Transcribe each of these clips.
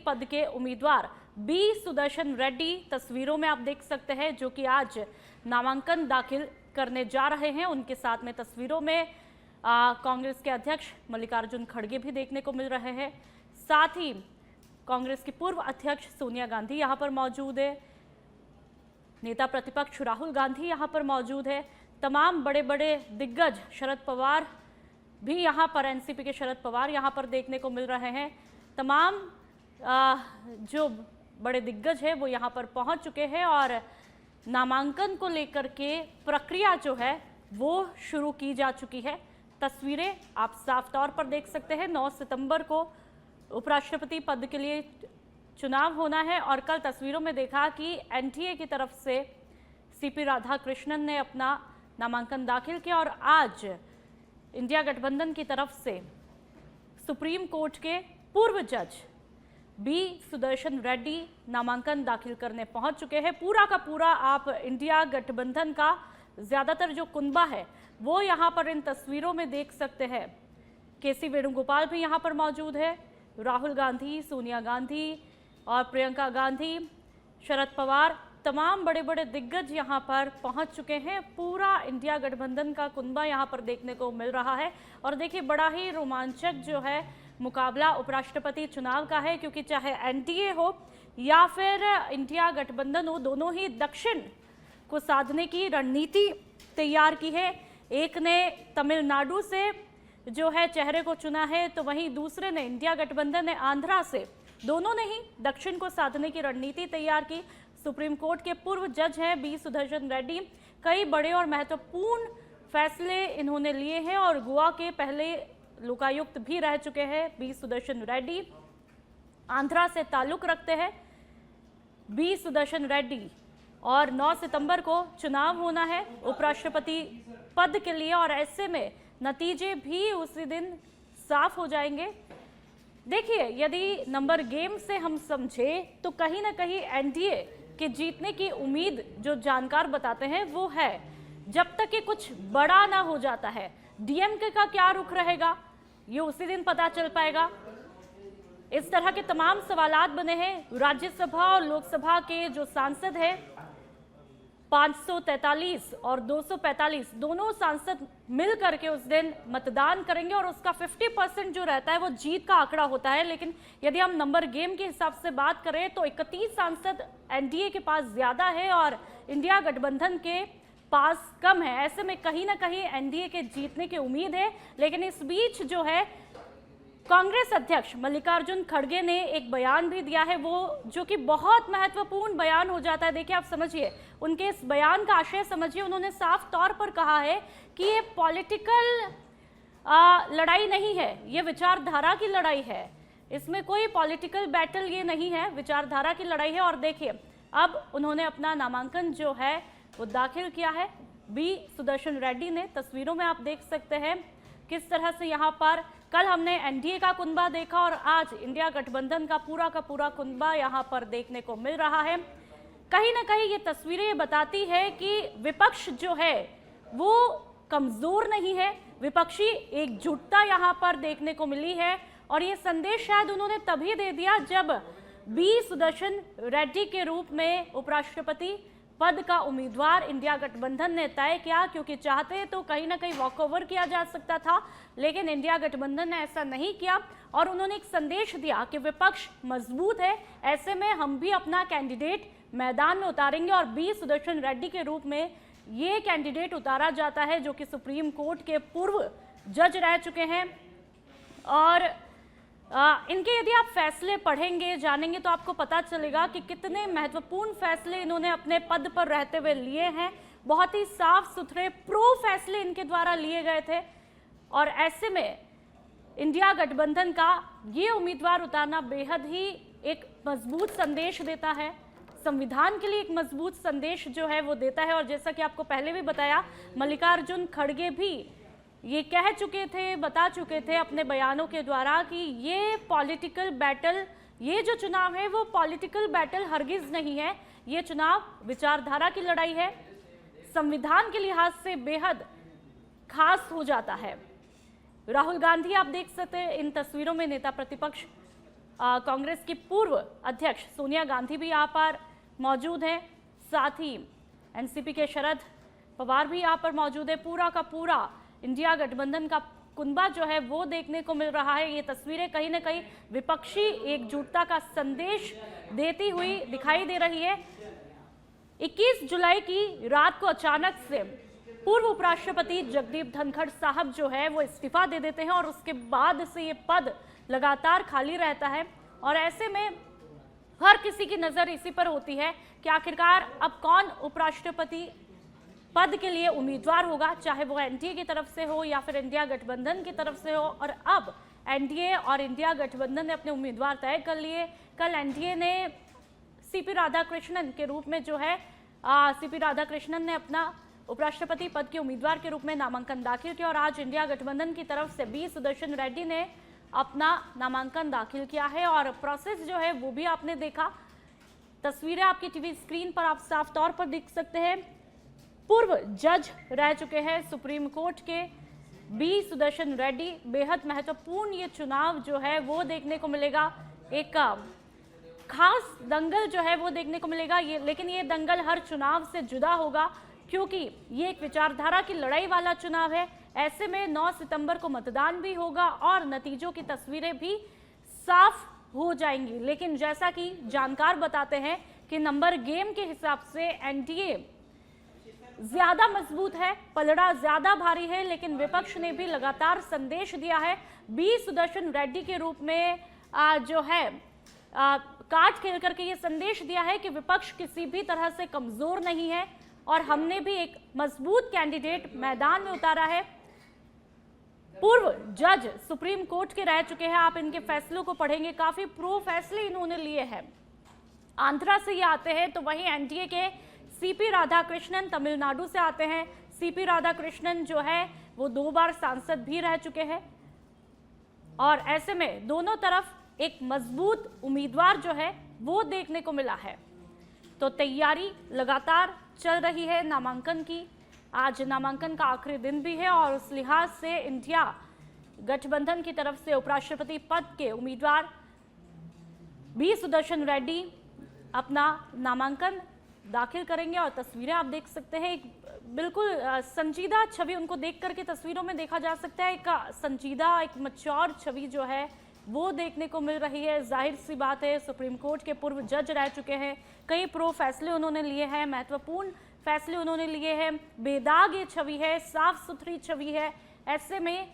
पद के उम्मीदवार बी सुदर्शन रेड्डी तस्वीरों में आप देख सकते हैं, जो कि आज नामांकन दाखिल करने जा रहे हैं। उनके साथ में तस्वीरों में कांग्रेस के अध्यक्ष मल्लिकार्जुन खड़गे भी देखने को मिल रहे हैं। साथ ही कांग्रेस की पूर्व अध्यक्ष सोनिया गांधी यहां पर मौजूद है। नेता प्रतिपक्ष राहुल गांधी यहां पर मौजूद है। तमाम बड़े बड़े दिग्गज, शरद पवार भी यहां पर, एनसीपी के शरद पवार यहां पर देखने को मिल रहे हैं। तमाम जो बड़े दिग्गज हैं वो यहां पर पहुंच चुके हैं और नामांकन को लेकर के प्रक्रिया जो है वो शुरू की जा चुकी है। तस्वीरें आप साफ तौर पर देख सकते हैं। 9 सितंबर को उपराष्ट्रपति पद के लिए चुनाव होना है और कल तस्वीरों में देखा कि एनडीए की तरफ से सीपी राधाकृष्णन ने अपना नामांकन दाखिल किया और आज इंडिया गठबंधन की तरफ से सुप्रीम कोर्ट के पूर्व जज बी सुदर्शन रेड्डी नामांकन दाखिल करने पहुंच चुके हैं। पूरा का पूरा आप इंडिया गठबंधन का ज्यादातर जो कुनबा है वो यहां पर इन तस्वीरों में देख सकते हैं। केसी वेणुगोपाल भी यहां पर मौजूद है, राहुल गांधी, सोनिया गांधी और प्रियंका गांधी, शरद पवार, तमाम बड़े बड़े दिग्गज यहां पर पहुंच चुके हैं। पूरा इंडिया गठबंधन का कुनबा यहां पर देखने को मिल रहा है। और देखिए, बड़ा ही रोमांचक जो है मुकाबला उपराष्ट्रपति चुनाव का है, क्योंकि चाहे एनडीए हो या फिर इंडिया गठबंधन हो, दोनों ही दक्षिण को साधने की रणनीति तैयार की है। एक ने तमिलनाडु से जो है चेहरे को चुना है, तो वहीं दूसरे ने, इंडिया गठबंधन ने आंध्रा से, दोनों ने ही दक्षिण को साधने की रणनीति तैयार की। सुप्रीम कोर्ट के पूर्व जज हैं बी सुदर्शन रेड्डी। कई बड़े और महत्वपूर्ण फैसले इन्होंने लिए हैं और गोवा के पहले लोकायुक्त भी रह चुके हैं बी सुदर्शन रेड्डी। आंध्रा से ताल्लुक रखते हैं बी सुदर्शन रेड्डी और 9 सितंबर को चुनाव होना है उपराष्ट्रपति पद के लिए और ऐसे में नतीजे भी उसी दिन साफ हो जाएंगे। देखिए, यदि नंबर गेम से हम समझे तो कहीं ना कहीं एनडीए के जीतने की उम्मीद जो जानकार बताते हैं वो है, जब तक कि कुछ बड़ा ना हो जाता है। डीएमके का क्या रुख रहेगा ये उसी दिन पता चल पाएगा। इस तरह के तमाम सवालात बने हैं। राज्यसभा और लोकसभा के जो सांसद हैं 543 और 245 दोनों सांसद मिल करके उस दिन मतदान करेंगे और उसका 50% जो रहता है वो जीत का आंकड़ा होता है। लेकिन यदि हम नंबर गेम के हिसाब से बात करें तो 31 सांसद एनडीए के पास ज्यादा है और इंडिया गठबंधन के पास कम है। ऐसे में कहीं ना कहीं एनडीए के जीतने की उम्मीद है। लेकिन इस बीच जो है कांग्रेस अध्यक्ष मल्लिकार्जुन खड़गे ने एक बयान भी दिया है, वो जो कि बहुत महत्वपूर्ण बयान हो जाता है। देखिए, आप समझिए, उनके इस बयान का आशय समझिए। उन्होंने साफ तौर पर कहा है कि ये पॉलिटिकल लड़ाई नहीं है, ये विचारधारा की लड़ाई है। इसमें कोई पॉलिटिकल बैटल ये नहीं है, विचारधारा की लड़ाई है। और देखिए, अब उन्होंने अपना नामांकन जो है वो दाखिल किया है बी सुदर्शन रेड्डी ने। तस्वीरों में आप देख सकते हैं किस तरह से यहाँ पर कल हमने एनडीए का कुनबा देखा और आज इंडिया गठबंधन का पूरा कुनबा यहाँ पर देखने को मिल रहा है। कहीं ना कहीं ये तस्वीरें बताती है कि विपक्ष जो है वो कमजोर नहीं है, विपक्षी एकजुटता यहाँ पर देखने को मिली है। और ये संदेश शायद उन्होंने तभी दे दिया जब बी सुदर्शन रेड्डी के रूप में उपराष्ट्रपति पद का उम्मीदवार इंडिया गठबंधन ने तय किया, क्योंकि चाहते तो कहीं ना कहीं वॉकओवर किया जा सकता था, लेकिन इंडिया गठबंधन ने ऐसा नहीं किया और उन्होंने एक संदेश दिया कि विपक्ष मजबूत है, ऐसे में हम भी अपना कैंडिडेट मैदान में उतारेंगे। और बी सुदर्शन रेड्डी के रूप में ये कैंडिडेट उतारा जाता है जो कि सुप्रीम कोर्ट के पूर्व जज रह चुके हैं। और इनके यदि आप फैसले पढ़ेंगे, जानेंगे तो आपको पता चलेगा कि कितने महत्वपूर्ण फैसले इन्होंने अपने पद पर रहते हुए लिए हैं। बहुत ही साफ सुथरे प्रो फैसले इनके द्वारा लिए गए थे और ऐसे में इंडिया गठबंधन का ये उम्मीदवार उतारना बेहद ही एक मजबूत संदेश देता है, संविधान के लिए एक मजबूत संदेश जो है वो देता है। और जैसा कि आपको पहले भी बताया, मल्लिकार्जुन खड़गे भी ये कह चुके थे, बता चुके थे अपने बयानों के द्वारा कि ये पॉलिटिकल बैटल, ये जो चुनाव है वो पॉलिटिकल बैटल हरगिज नहीं है, ये चुनाव विचारधारा की लड़ाई है, संविधान के लिहाज से बेहद खास हो जाता है। राहुल गांधी आप देख सकते हैं इन तस्वीरों में, नेता प्रतिपक्ष कांग्रेस की पूर्व अध्यक्ष सोनिया गांधी भी यहाँ पर मौजूद हैं, साथ ही एनसीपी के शरद पवार भी यहाँ पर मौजूद है। पूरा का पूरा इंडिया गठबंधन का कुनबा जो है वो देखने को मिल रहा है। ये तस्वीरें कहीं ना कहीं विपक्षी एकजुटता का संदेश देती हुई दिखाई दे रही है। 21 जुलाई की रात को अचानक से पूर्व उपराष्ट्रपति जगदीप धनखड़ साहब जो है वो इस्तीफा दे देते हैं और उसके बाद से ये पद लगातार खाली रहता है और ऐसे में हर किसी की नजर इसी पर होती है कि आखिरकार अब कौन उपराष्ट्रपति पद के लिए उम्मीदवार होगा, चाहे वो एनडीए की तरफ से हो या फिर इंडिया गठबंधन की तरफ से हो। और अब एनडीए और इंडिया गठबंधन ने अपने उम्मीदवार तय कर लिए। कल एनडीए ने सीपी राधाकृष्णन के रूप में जो है सीपी राधाकृष्णन ने अपना उपराष्ट्रपति पद के उम्मीदवार के रूप में नामांकन दाखिल किया और आज इंडिया गठबंधन की तरफ से बी सुदर्शन रेड्डी ने अपना नामांकन दाखिल किया है। और प्रोसेस जो है वो भी आपने देखा, तस्वीरें आपकी टीवी स्क्रीन पर आप साफ तौर पर देख सकते हैं। पूर्व जज रह चुके हैं सुप्रीम कोर्ट के बी सुदर्शन रेड्डी। बेहद महत्वपूर्ण ये चुनाव जो है वो देखने को मिलेगा, एक खास दंगल जो है वो देखने को मिलेगा। लेकिन ये दंगल हर चुनाव से जुदा होगा क्योंकि ये एक विचारधारा की लड़ाई वाला चुनाव है। ऐसे में 9 सितंबर को मतदान भी होगा और नतीजों की तस्वीरें भी साफ हो जाएंगी। लेकिन जैसा कि जानकार बताते हैं कि नंबर गेम के हिसाब से एनडीए ज्यादा मजबूत है, पलड़ा ज्यादा भारी है, लेकिन विपक्ष ने भी लगातार संदेश दिया है बी सुदर्शन रेड्डी के रूप में जो है कार्ड खेल करके ये संदेश दिया है कि विपक्ष किसी भी तरह से कमजोर नहीं है और हमने भी एक मजबूत कैंडिडेट मैदान में उतारा है। पूर्व जज सुप्रीम कोर्ट के रह चुके हैं, आप इनके फैसलों को पढ़ेंगे, काफी प्रो फैसले इन्होंने लिए हैं। आंध्रा से ये आते हैं, तो वहीं एनडीए के सीपी राधाकृष्णन तमिलनाडु से आते हैं। सीपी राधाकृष्णन जो है वो 2 बार सांसद भी रह चुके हैं और ऐसे में दोनों तरफ एक मजबूत उम्मीदवार जो है वो देखने को मिला है। तो तैयारी लगातार चल रही है नामांकन की। आज नामांकन का आखिरी दिन भी है और उस लिहाज से इंडिया गठबंधन की तरफ से उपराष्ट्रपति पद के उम्मीदवार बी सुदर्शन रेड्डी अपना नामांकन दाखिल करेंगे। और तस्वीरें आप देख सकते हैं, एक बिल्कुल संजीदा छवि उनको देख करके तस्वीरों में देखा जा सकता है। एक संजीदा, एक मैच्योर छवि जो है वो देखने को मिल रही है। जाहिर सी बात है, सुप्रीम कोर्ट के पूर्व जज रह चुके हैं, कई प्रो फैसले उन्होंने लिए हैं, महत्वपूर्ण फैसले उन्होंने लिए हैं। बेदाग ये छवि है, साफ सुथरी छवि है। ऐसे में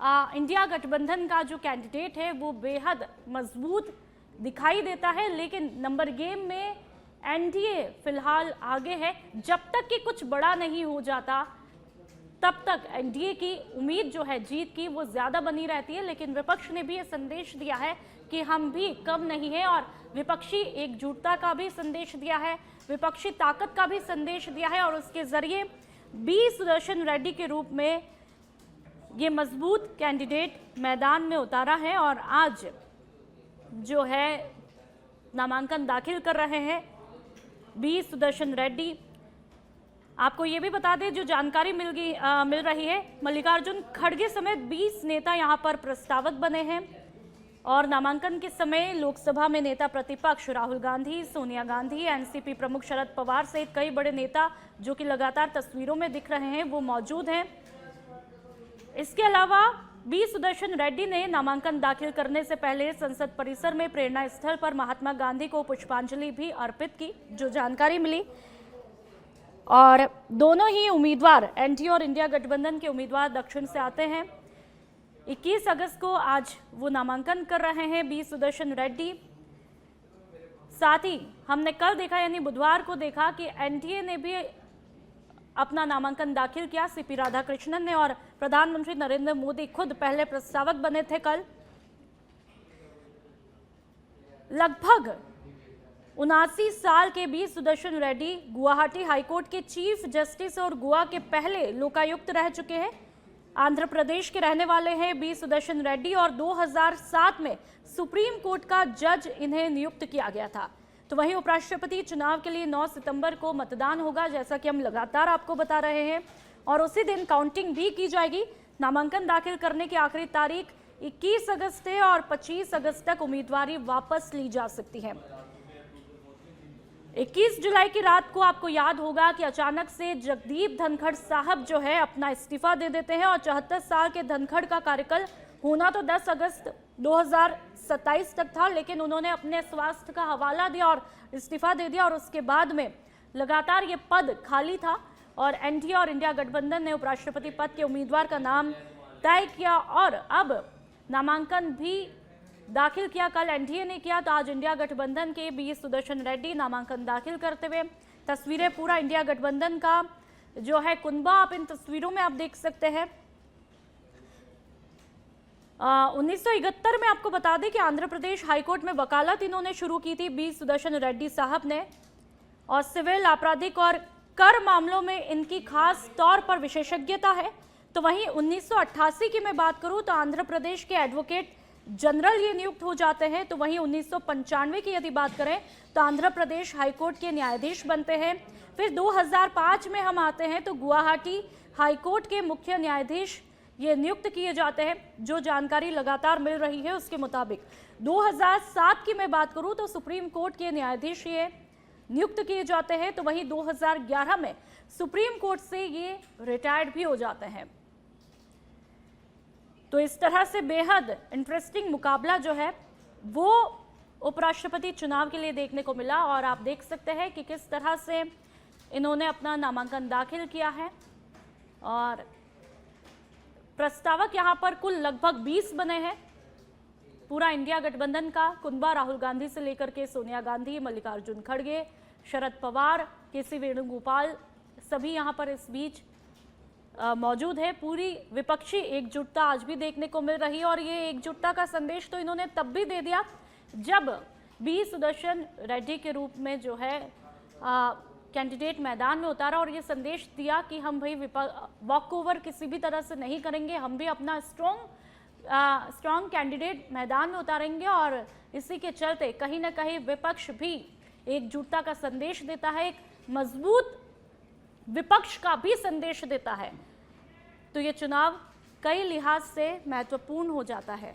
इंडिया गठबंधन का जो कैंडिडेट है वो बेहद मजबूत दिखाई देता है। लेकिन नंबर गेम में एनडीए फिलहाल आगे है। जब तक कि कुछ बड़ा नहीं हो जाता तब तक एनडीए की उम्मीद जो है जीत की वो ज्यादा बनी रहती है। लेकिन विपक्ष ने भी ये संदेश दिया है कि हम भी कम नहीं है और विपक्षी एकजुटता का भी संदेश दिया है, विपक्षी ताकत का भी संदेश दिया है और उसके जरिए बी सुदर्शन रेड्डी के रूप में ये मजबूत कैंडिडेट मैदान में उतारा है और आज जो है नामांकन दाखिल कर रहे हैं बी सुदर्शन रेड्डी। आपको ये भी बता दें, जो जानकारी मिल रही है, मल्लिकार्जुन खड़गे समेत 20 नेता यहां पर प्रस्तावक बने हैं और नामांकन के समय लोकसभा में नेता प्रतिपक्ष राहुल गांधी, सोनिया गांधी, एनसीपी प्रमुख शरद पवार सहित कई बड़े नेता जो कि लगातार तस्वीरों में दिख रहे हैं वो मौजूद हैं। इसके अलावा बी सुदर्शन रेड्डी ने नामांकन दाखिल करने से पहले संसद परिसर में प्रेरणा स्थल पर महात्मा गांधी को पुष्पांजलि भी अर्पित की, जो जानकारी मिली। और दोनों ही उम्मीदवार एनडीए और इंडिया गठबंधन के उम्मीदवार दक्षिण से आते हैं। 21 अगस्त को आज वो नामांकन कर रहे हैं बी सुदर्शन रेड्डी। साथ ही हमने कल देखा यानी बुधवार को देखा कि एनडीए ने भी अपना नामांकन दाखिल किया, सीपी राधाकृष्णन ने, और प्रधानमंत्री नरेंद्र मोदी खुद पहले प्रस्तावक बने थे कल। लगभग 79 साल के बी सुदर्शन रेड्डी गुवाहाटी हाईकोर्ट के चीफ जस्टिस और गोवा के पहले लोकायुक्त रह चुके हैं। आंध्र प्रदेश के रहने वाले हैं बी सुदर्शन रेड्डी और 2007 में सुप्रीम कोर्ट का जज इन्हें नियुक्त किया गया था। तो वहीं उपराष्ट्रपति चुनाव के लिए 9 सितंबर को मतदान होगा, जैसा कि हम लगातार आपको बता रहे हैं, और उसी दिन काउंटिंग भी की जाएगी। नामांकन दाखिल करने की आखिरी तारीख 21 अगस्त है और 25 अगस्त तक उम्मीदवारी वापस ली जा सकती है। 21 जुलाई की रात को आपको याद होगा कि अचानक से जगदीप धनखड़ साहब जो है अपना इस्तीफा दे देते हैं और 74 साल के धनखड़ का कार्यकाल होना तो 10 अगस्त 2027 तक था, लेकिन उन्होंने अपने स्वास्थ्य का हवाला दिया और इस्तीफा दे दिया और उसके बाद में लगातार ये पद खाली था और एनडीए और इंडिया गठबंधन ने उपराष्ट्रपति पद के उम्मीदवार का नाम तय किया और अब नामांकन भी दाखिल किया। कल एनडीए ने किया तो आज इंडिया गठबंधन के बी सुदर्शन रेड्डी नामांकन दाखिल करते हुए। तस्वीरें पूरा इंडिया गठबंधन का जो है कुनबा आप इन तस्वीरों में आप देख सकते हैं। 1971 में आपको बता दें कि आंध्र प्रदेश हाईकोर्ट में वकालत इन्होंने शुरू की थी बी सुदर्शन रेड्डी साहब ने, और सिविल, आपराधिक और कर मामलों में इनकी खास तौर पर विशेषज्ञता है। तो वहीं 1988 की मैं बात करूं तो आंध्र प्रदेश के एडवोकेट जनरल ये नियुक्त हो जाते हैं। तो वहीं 1995 की यदि बात करें तो आंध्र प्रदेश हाईकोर्ट के न्यायाधीश बनते हैं। फिर 2005 में हम आते हैं तो गुवाहाटी हाईकोर्ट के मुख्य न्यायाधीश ये नियुक्त किए जाते हैं। जो जानकारी लगातार मिल रही है उसके मुताबिक 2007 की मैं बात करूं तो सुप्रीम कोर्ट के न्यायाधीश ये नियुक्त किए जाते हैं। तो वहीं 2011 में सुप्रीम कोर्ट से ये रिटायर्ड भी हो जाते हैं। तो इस तरह से बेहद इंटरेस्टिंग मुकाबला जो है वो उपराष्ट्रपति चुनाव के लिए देखने को मिला और आप देख सकते हैं कि किस तरह से इन्होंने अपना नामांकन दाखिल किया है। और प्रस्तावक यहां पर कुल लगभग 20 बने हैं। पूरा इंडिया गठबंधन का कुनबा राहुल गांधी से लेकर के सोनिया गांधी, मल्लिकार्जुन खड़गे, शरद पवार, केसी वेणुगोपाल सभी यहां पर इस बीच मौजूद है। पूरी विपक्षी एकजुटता आज भी देखने को मिल रही है और ये एकजुटता का संदेश तो इन्होंने तब भी दे दिया जब बी सुदर्शन रेड्डी के रूप में जो है कैंडिडेट मैदान में उतारा और ये संदेश दिया कि हम भाई वॉक ओवर किसी भी तरह से नहीं करेंगे, हम भी अपना स्ट्रॉन्ग कैंडिडेट मैदान में उतारेंगे। और इसी के चलते कहीं ना कहीं विपक्ष भी एकजुटता का संदेश देता है, एक मजबूत विपक्ष का भी संदेश देता है। तो ये चुनाव कई लिहाज से महत्वपूर्ण हो जाता है।